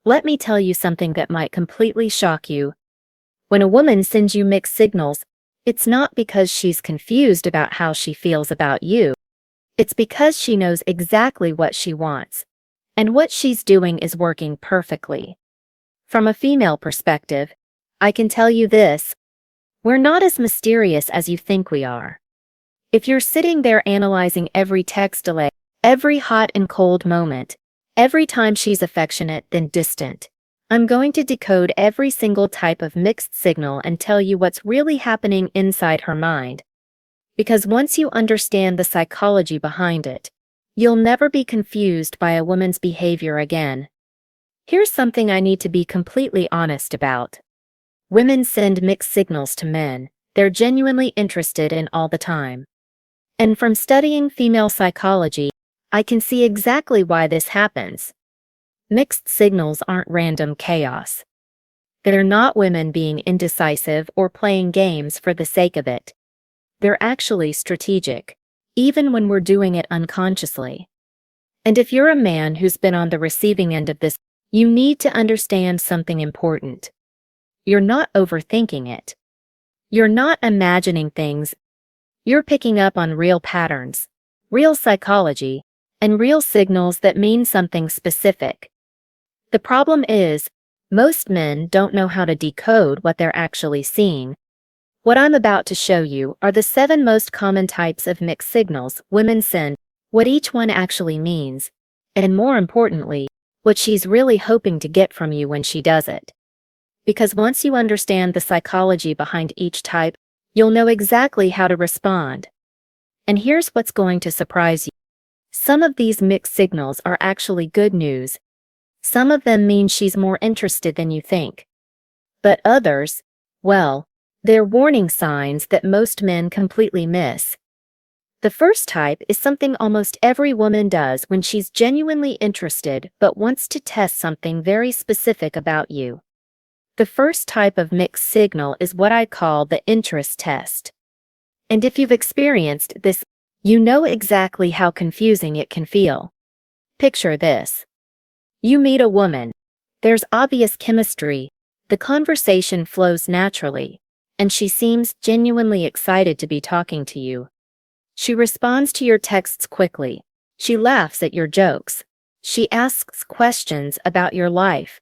Let me tell you something that might completely shock you. When a woman sends you mixed signals, it's not because she's confused about how she feels about you. It's because she knows exactly what she wants, and what she's doing is working perfectly. From a female perspective, I can tell you this: we're not as mysterious as you think we are. If you're sitting there analyzing every text delay, every hot and cold moment, every time she's affectionate then distant, I'm going to decode every single type of mixed signal and tell you what's really happening inside her mind. Because once you understand the psychology behind it, you'll never be confused by a woman's behavior again. Here's something I need to be completely honest about. Women send mixed signals to men they're genuinely interested in all the time. And from studying female psychology, I can see exactly why this happens. Mixed signals aren't random chaos. They're not women being indecisive or playing games for the sake of it. They're actually strategic, even when we're doing it unconsciously. And if you're a man who's been on the receiving end of this, you need to understand something important. You're not overthinking it. You're not imagining things. You're picking up on real patterns, real psychology, and real signals that mean something specific. The problem is, most men don't know how to decode what they're actually seeing. What I'm about to show you are the 7 most common types of mixed signals women send, what each one actually means, and more importantly, what she's really hoping to get from you when she does it. Because once you understand the psychology behind each type, you'll know exactly how to respond. And here's what's going to surprise you. Some of these mixed signals are actually good news. Some of them mean she's more interested than you think. But others, well, they're warning signs that most men completely miss. The first type is something almost every woman does when she's genuinely interested but wants to test something very specific about you. The first type of mixed signal is what I call the interest test. And if you've experienced this, you know exactly how confusing it can feel. Picture this. You meet a woman. There's obvious chemistry. The conversation flows naturally, and she seems genuinely excited to be talking to you. She responds to your texts quickly. She laughs at your jokes. She asks questions about your life.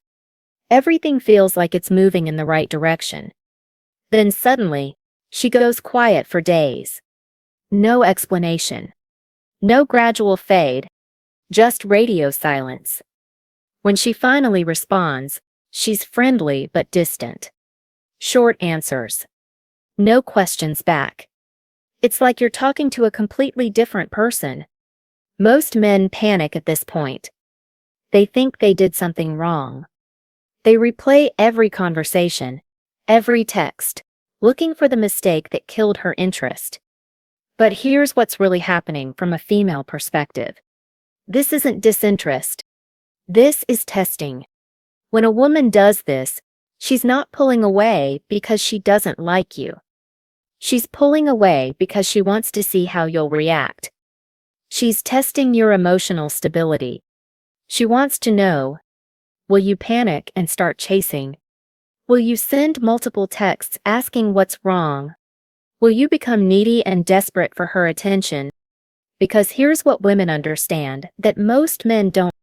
Everything feels like it's moving in the right direction. Then suddenly, she goes quiet for days. No explanation. No gradual fade. Just radio silence. When she finally responds, she's friendly but distant. Short answers. No questions back. It's like you're talking to a completely different person. Most men panic at this point. They think they did something wrong. They replay every conversation, every text, looking for the mistake that killed her interest. But here's what's really happening from a female perspective. This isn't disinterest. This is testing. When a woman does this, she's not pulling away because she doesn't like you. She's pulling away because she wants to see how you'll react. She's testing your emotional stability. She wants to know, will you panic and start chasing? Will you send multiple texts asking what's wrong? Will you become needy and desperate for her attention? Because here's what women understand that most men don't.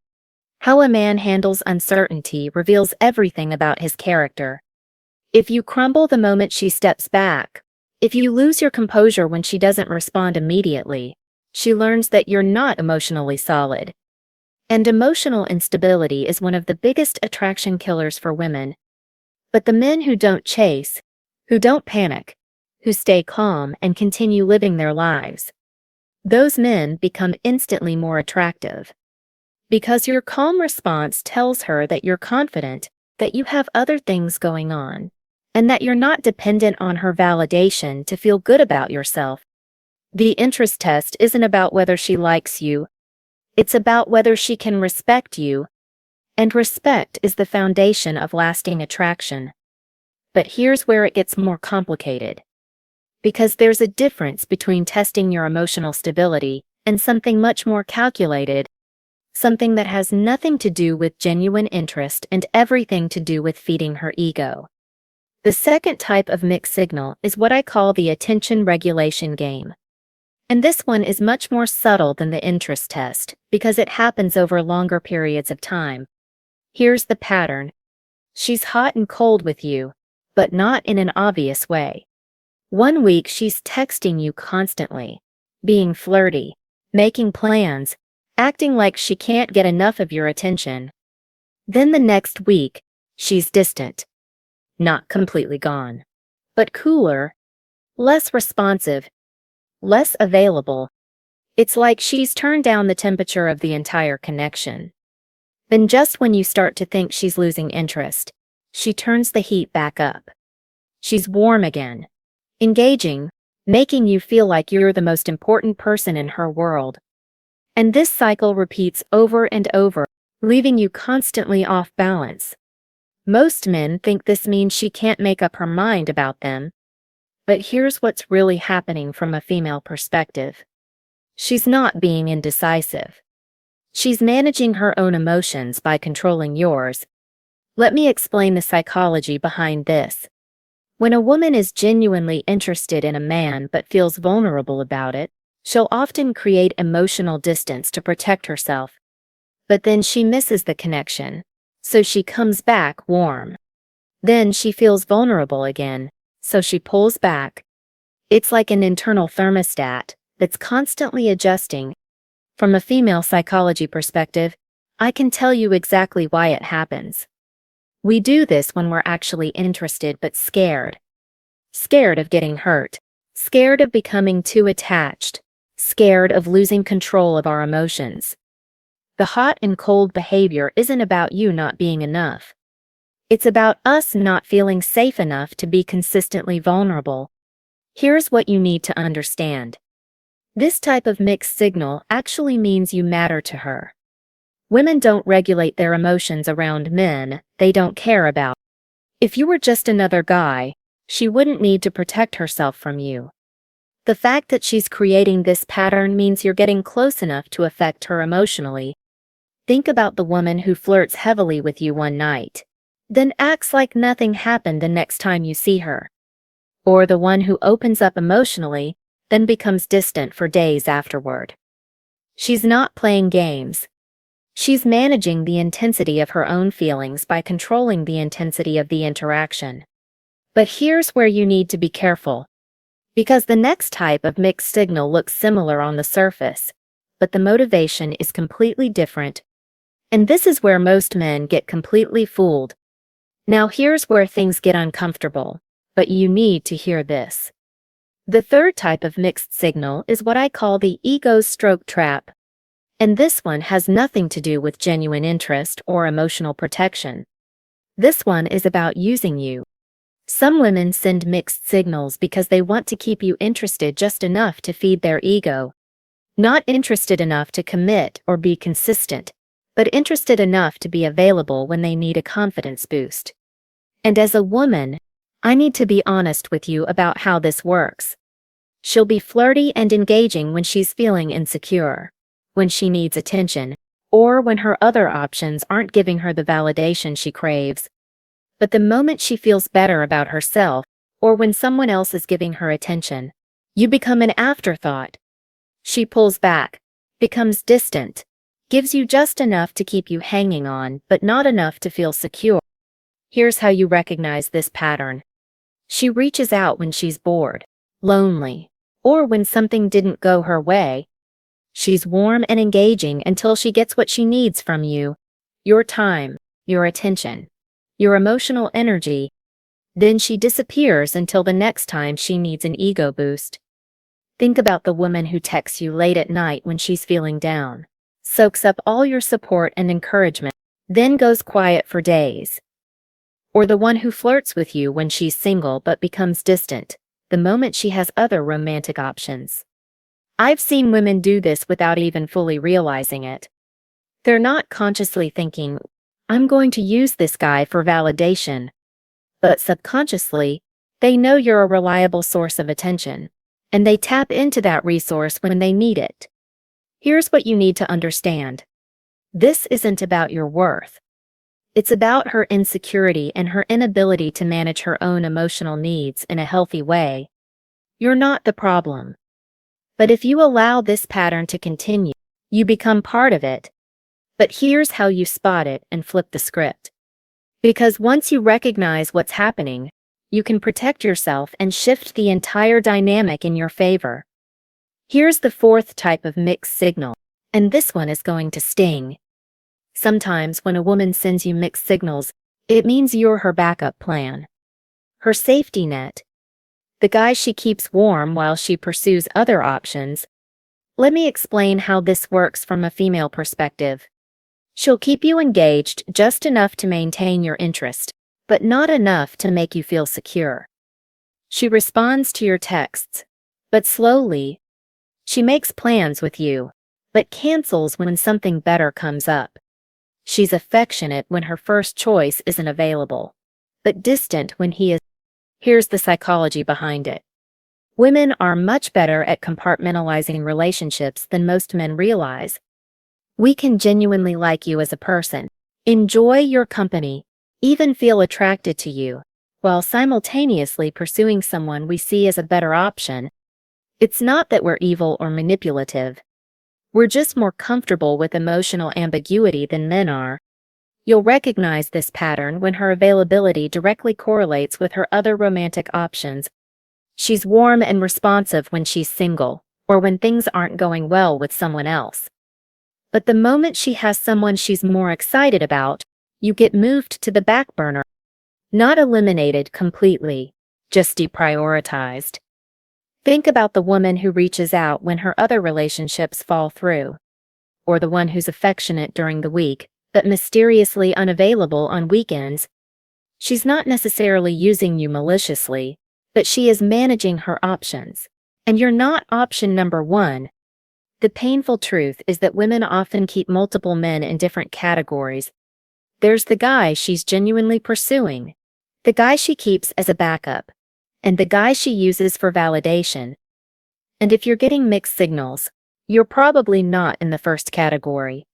How a man handles uncertainty reveals everything about his character. If you crumble the moment she steps back, if you lose your composure when she doesn't respond immediately, she learns that you're not emotionally solid. And emotional instability is one of the biggest attraction killers for women. But the men who don't chase, who don't panic, who stay calm and continue living their lives, those men become instantly more attractive. Because your calm response tells her that you're confident, that you have other things going on, and that you're not dependent on her validation to feel good about yourself. The interest test isn't about whether she likes you. It's about whether she can respect you. And respect is the foundation of lasting attraction. But here's where it gets more complicated. Because there's a difference between testing your emotional stability and something much more calculated, something that has nothing to do with genuine interest and everything to do with feeding her ego. The second type of mixed signal is what I call the attention regulation game. And this one is much more subtle than the interest test because it happens over longer periods of time. Here's the pattern. She's hot and cold with you, but not in an obvious way. One week she's texting you constantly, being flirty, making plans, acting like she can't get enough of your attention. Then the next week, she's distant. Not completely gone, but cooler, less responsive, less available. It's like she's turned down the temperature of the entire connection. Then just when you start to think she's losing interest, she turns the heat back up. She's warm again, engaging, making you feel like you're the most important person in her world. And this cycle repeats over and over, leaving you constantly off balance. Most men think this means she can't make up her mind about them. But here's what's really happening from a female perspective. She's not being indecisive. She's managing her own emotions by controlling yours. Let me explain the psychology behind this. When a woman is genuinely interested in a man but feels vulnerable about it, she'll often create emotional distance to protect herself. But then she misses the connection, so she comes back warm. Then she feels vulnerable again, so she pulls back. It's like an internal thermostat that's constantly adjusting. From a female psychology perspective, I can tell you exactly why it happens. We do this when we're actually interested but scared. Scared of getting hurt. Scared of becoming too attached. Scared of losing control of our emotions. The hot and cold behavior isn't about you not being enough. It's about us not feeling safe enough to be consistently vulnerable. Here's what you need to understand. This type of mixed signal actually means you matter to her. Women don't regulate their emotions around men they don't care about. If you were just another guy, she wouldn't need to protect herself from you. The fact that she's creating this pattern means you're getting close enough to affect her emotionally. Think about the woman who flirts heavily with you one night, then acts like nothing happened the next time you see her. Or the one who opens up emotionally, then becomes distant for days afterward. She's not playing games. She's managing the intensity of her own feelings by controlling the intensity of the interaction. But here's where you need to be careful. Because the next type of mixed signal looks similar on the surface, but the motivation is completely different. And this is where most men get completely fooled. Now here's where things get uncomfortable, but you need to hear this. The third type of mixed signal is what I call the ego stroke trap. And this one has nothing to do with genuine interest or emotional protection. This one is about using you. Some women send mixed signals because they want to keep you interested just enough to feed their ego. Not interested enough to commit or be consistent, but interested enough to be available when they need a confidence boost. And as a woman, I need to be honest with you about how this works. She'll be flirty and engaging when she's feeling insecure, when she needs attention, or when her other options aren't giving her the validation she craves. But the moment she feels better about herself, or when someone else is giving her attention, you become an afterthought. She pulls back, becomes distant, gives you just enough to keep you hanging on, but not enough to feel secure. Here's how you recognize this pattern. She reaches out when she's bored, lonely, or when something didn't go her way. She's warm and engaging until she gets what she needs from you, your time, your attention, your emotional energy. Then she disappears until the next time she needs an ego boost. Think about the woman who texts you late at night when she's feeling down, soaks up all your support and encouragement, then goes quiet for days. Or the one who flirts with you when she's single but becomes distant, the moment she has other romantic options. I've seen women do this without even fully realizing it. They're not consciously thinking, I'm going to use this guy for validation. But subconsciously, they know you're a reliable source of attention, and they tap into that resource when they need it. Here's what you need to understand. This isn't about your worth. It's about her insecurity and her inability to manage her own emotional needs in a healthy way. You're not the problem. But if you allow this pattern to continue, you become part of it. But here's how you spot it and flip the script. Because once you recognize what's happening, you can protect yourself and shift the entire dynamic in your favor. Here's the fourth type of mixed signal, and this one is going to sting. Sometimes when a woman sends you mixed signals, it means you're her backup plan. Her safety net. The guy she keeps warm while she pursues other options. Let me explain how this works from a female perspective. She'll keep you engaged just enough to maintain your interest, but not enough to make you feel secure. She responds to your texts, but slowly. She makes plans with you, but cancels when something better comes up. She's affectionate when her first choice isn't available, but distant when he is. Here's the psychology behind it. Women are much better at compartmentalizing relationships than most men realize. We can genuinely like you as a person, enjoy your company, even feel attracted to you, while simultaneously pursuing someone we see as a better option. It's not that we're evil or manipulative. We're just more comfortable with emotional ambiguity than men are. You'll recognize this pattern when her availability directly correlates with her other romantic options. She's warm and responsive when she's single, or when things aren't going well with someone else. But the moment she has someone she's more excited about, you get moved to the back burner. Not eliminated completely, just deprioritized. Think about the woman who reaches out when her other relationships fall through. Or the one who's affectionate during the week, but mysteriously unavailable on weekends. She's not necessarily using you maliciously, but she is managing her options. And you're not option number one. The painful truth is that women often keep multiple men in different categories. There's the guy she's genuinely pursuing, the guy she keeps as a backup, and the guy she uses for validation. And if you're getting mixed signals, you're probably not in the first category.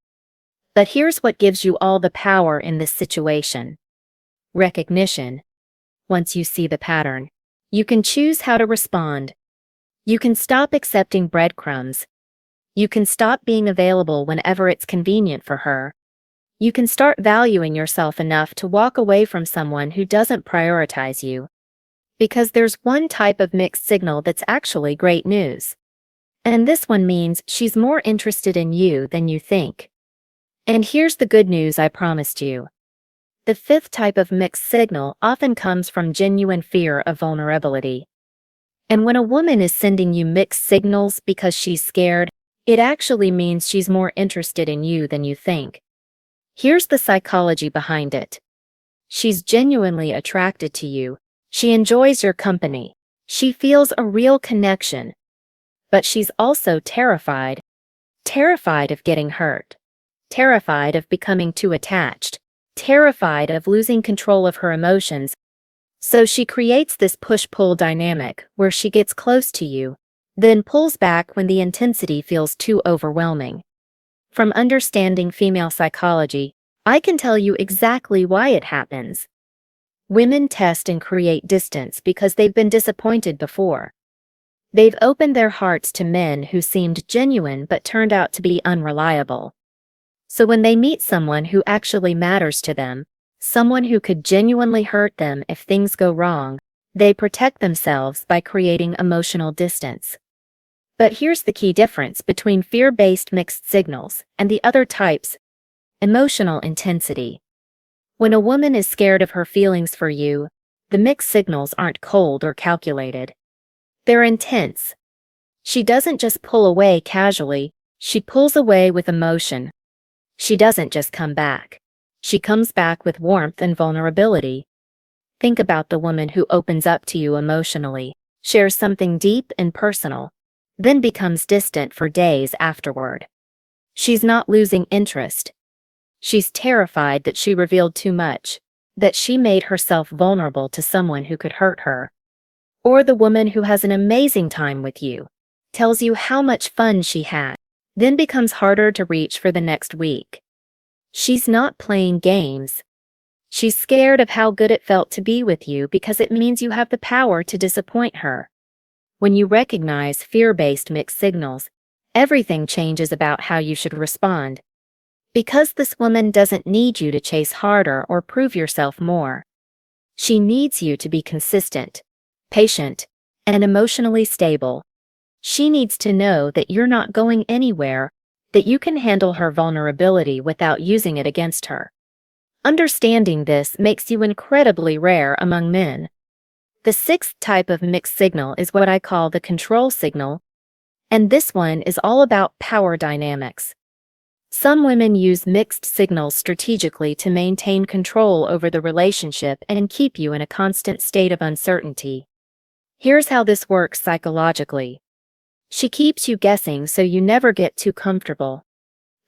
But here's what gives you all the power in this situation. Recognition. Once you see the pattern, you can choose how to respond. You can stop accepting breadcrumbs. You can stop being available whenever it's convenient for her. You can start valuing yourself enough to walk away from someone who doesn't prioritize you. Because there's one type of mixed signal that's actually great news. And this one means she's more interested in you than you think. And here's the good news I promised you. The fifth type of mixed signal often comes from genuine fear of vulnerability. And when a woman is sending you mixed signals because she's scared, it actually means she's more interested in you than you think. Here's the psychology behind it. She's genuinely attracted to you. She enjoys your company. She feels a real connection. But she's also terrified. Terrified of getting hurt. Terrified of becoming too attached. Terrified of losing control of her emotions. So she creates this push-pull dynamic where she gets close to you, then pulls back when the intensity feels too overwhelming. From understanding female psychology, I can tell you exactly why it happens. Women test and create distance because they've been disappointed before. They've opened their hearts to men who seemed genuine but turned out to be unreliable. So when they meet someone who actually matters to them, someone who could genuinely hurt them if things go wrong, they protect themselves by creating emotional distance. But here's the key difference between fear-based mixed signals and the other types: emotional intensity. When a woman is scared of her feelings for you, the mixed signals aren't cold or calculated. They're intense. She doesn't just pull away casually, she pulls away with emotion. She doesn't just come back. She comes back with warmth and vulnerability. Think about the woman who opens up to you emotionally, shares something deep and personal, then becomes distant for days afterward. She's not losing interest. She's terrified that she revealed too much, that she made herself vulnerable to someone who could hurt her. Or the woman who has an amazing time with you, tells you how much fun she had, then becomes harder to reach for the next week. She's not playing games. She's scared of how good it felt to be with you because it means you have the power to disappoint her. When you recognize fear-based mixed signals, everything changes about how you should respond. Because this woman doesn't need you to chase harder or prove yourself more. She needs you to be consistent, patient, and emotionally stable. She needs to know that you're not going anywhere, that you can handle her vulnerability without using it against her. Understanding this makes you incredibly rare among men. The sixth type of mixed signal is what I call the control signal, and this one is all about power dynamics. Some women use mixed signals strategically to maintain control over the relationship and keep you in a constant state of uncertainty. Here's how this works psychologically. She keeps you guessing so you never get too comfortable.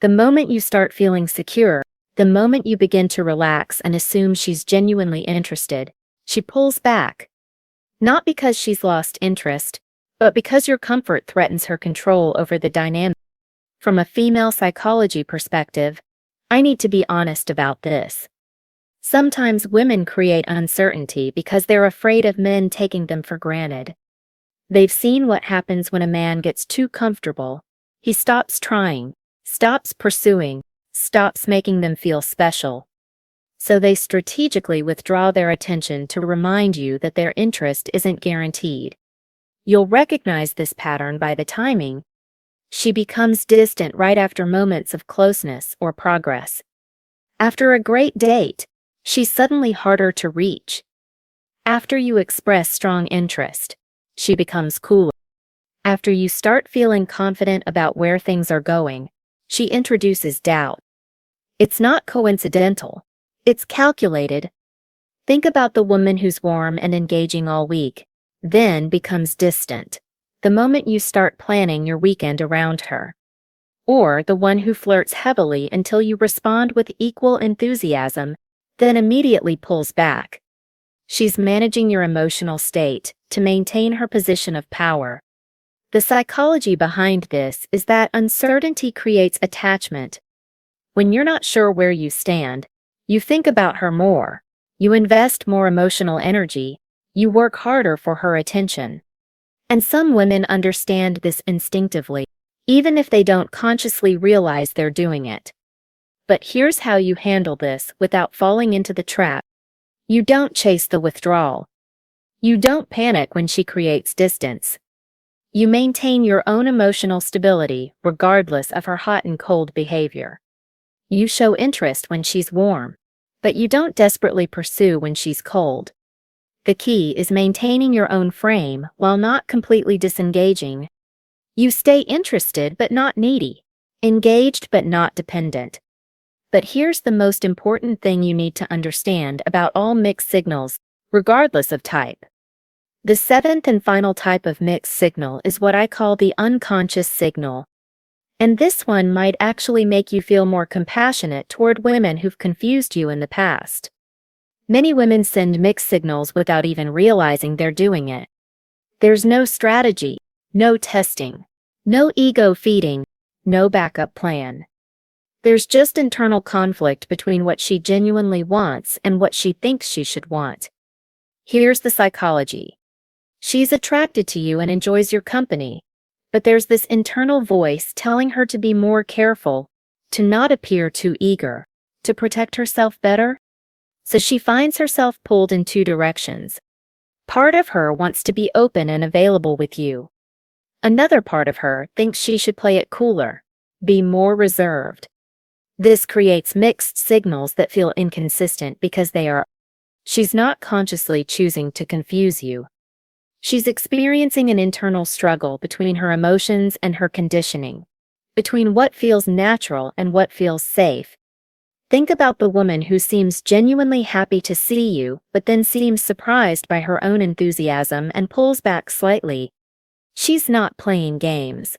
The moment you start feeling secure, the moment you begin to relax and assume she's genuinely interested, she pulls back. Not because she's lost interest, but because your comfort threatens her control over the dynamic. From a female psychology perspective, I need to be honest about this. Sometimes women create uncertainty because they're afraid of men taking them for granted. They've seen what happens when a man gets too comfortable. He stops trying, stops pursuing, stops making them feel special. So they strategically withdraw their attention to remind you that their interest isn't guaranteed. You'll recognize this pattern by the timing. She becomes distant right after moments of closeness or progress. After a great date, she's suddenly harder to reach. After you express strong interest, she becomes cooler. After you start feeling confident about where things are going, she introduces doubt. It's not coincidental. It's calculated. Think about the woman who's warm and engaging all week, then becomes distant the moment you start planning your weekend around her. Or the one who flirts heavily until you respond with equal enthusiasm, then immediately pulls back. She's managing your emotional state to maintain her position of power. The psychology behind this is that uncertainty creates attachment. When you're not sure where you stand, you think about her more, you invest more emotional energy, you work harder for her attention. And some women understand this instinctively, even if they don't consciously realize they're doing it. But here's how you handle this without falling into the trap. You don't chase the withdrawal. You don't panic when she creates distance. You maintain your own emotional stability regardless of her hot and cold behavior. You show interest when she's warm, but you don't desperately pursue when she's cold. The key is maintaining your own frame while not completely disengaging. You stay interested but not needy, engaged but not dependent. But here's the most important thing you need to understand about all mixed signals, regardless of type. The seventh and final type of mixed signal is what I call the unconscious signal. And this one might actually make you feel more compassionate toward women who've confused you in the past. Many women send mixed signals without even realizing they're doing it. There's no strategy, no testing, no ego feeding, no backup plan. There's just internal conflict between what she genuinely wants and what she thinks she should want. Here's the psychology. She's attracted to you and enjoys your company, but there's this internal voice telling her to be more careful, to not appear too eager, to protect herself better. So she finds herself pulled in two directions. Part of her wants to be open and available with you. Another part of her thinks she should play it cooler, be more reserved. This creates mixed signals that feel inconsistent because she's not consciously choosing to confuse you. She's experiencing an internal struggle between her emotions and her conditioning, between what feels natural and what feels safe. Think about the woman who seems genuinely happy to see you, but then seems surprised by her own enthusiasm and pulls back slightly. She's not playing games.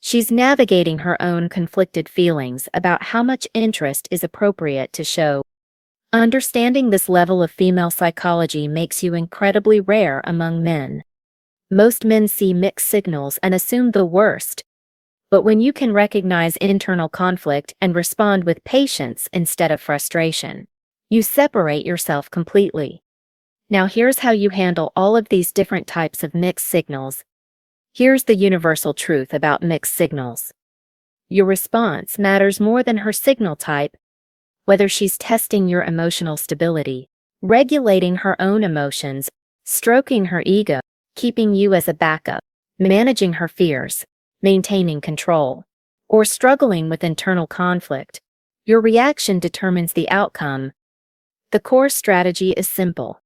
She's navigating her own conflicted feelings about how much interest is appropriate to show. Understanding this level of female psychology makes you incredibly rare among men. Most men see mixed signals and assume the worst. But when you can recognize internal conflict and respond with patience instead of frustration, you separate yourself completely. Now here's how you handle all of these different types of mixed signals. Here's the universal truth about mixed signals. Your response matters more than her signal type, whether she's testing your emotional stability, regulating her own emotions, stroking her ego, keeping you as a backup, managing her fears, maintaining control, or struggling with internal conflict. Your reaction determines the outcome. The core strategy is simple.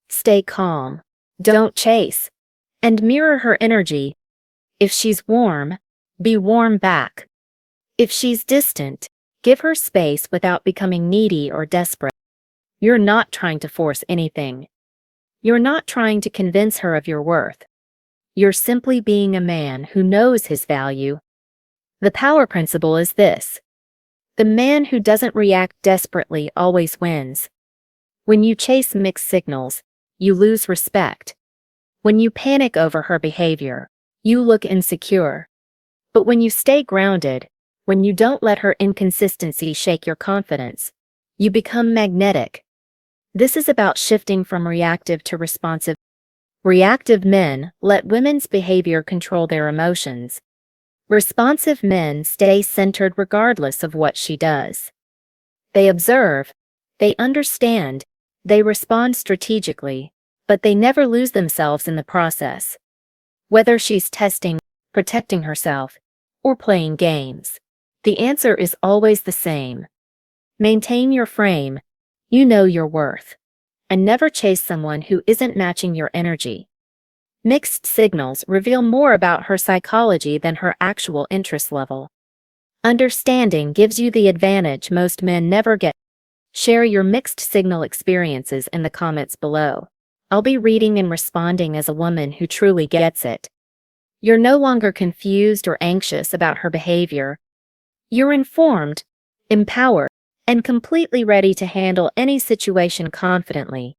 Stay calm, don't chase, and mirror her energy. If she's warm, be warm back. If she's distant, give her space without becoming needy or desperate. You're not trying to force anything. You're not trying to convince her of your worth. You're simply being a man who knows his value. The power principle is this: the man who doesn't react desperately always wins. When you chase mixed signals, you lose respect. When you panic over her behavior, you look insecure. But when you stay grounded, when you don't let her inconsistency shake your confidence, you become magnetic. This is about shifting from reactive to responsive. Reactive men let women's behavior control their emotions. Responsive men stay centered regardless of what she does. They observe, they understand, they respond strategically, but they never lose themselves in the process. Whether she's testing, protecting herself, or playing games, the answer is always the same. Maintain your frame, you know your worth, and never chase someone who isn't matching your energy. Mixed signals reveal more about her psychology than her actual interest level. Understanding gives you the advantage most men never get. Share your mixed signal experiences in the comments below. I'll be reading and responding as a woman who truly gets it. You're no longer confused or anxious about her behavior. You're informed, empowered, and completely ready to handle any situation confidently.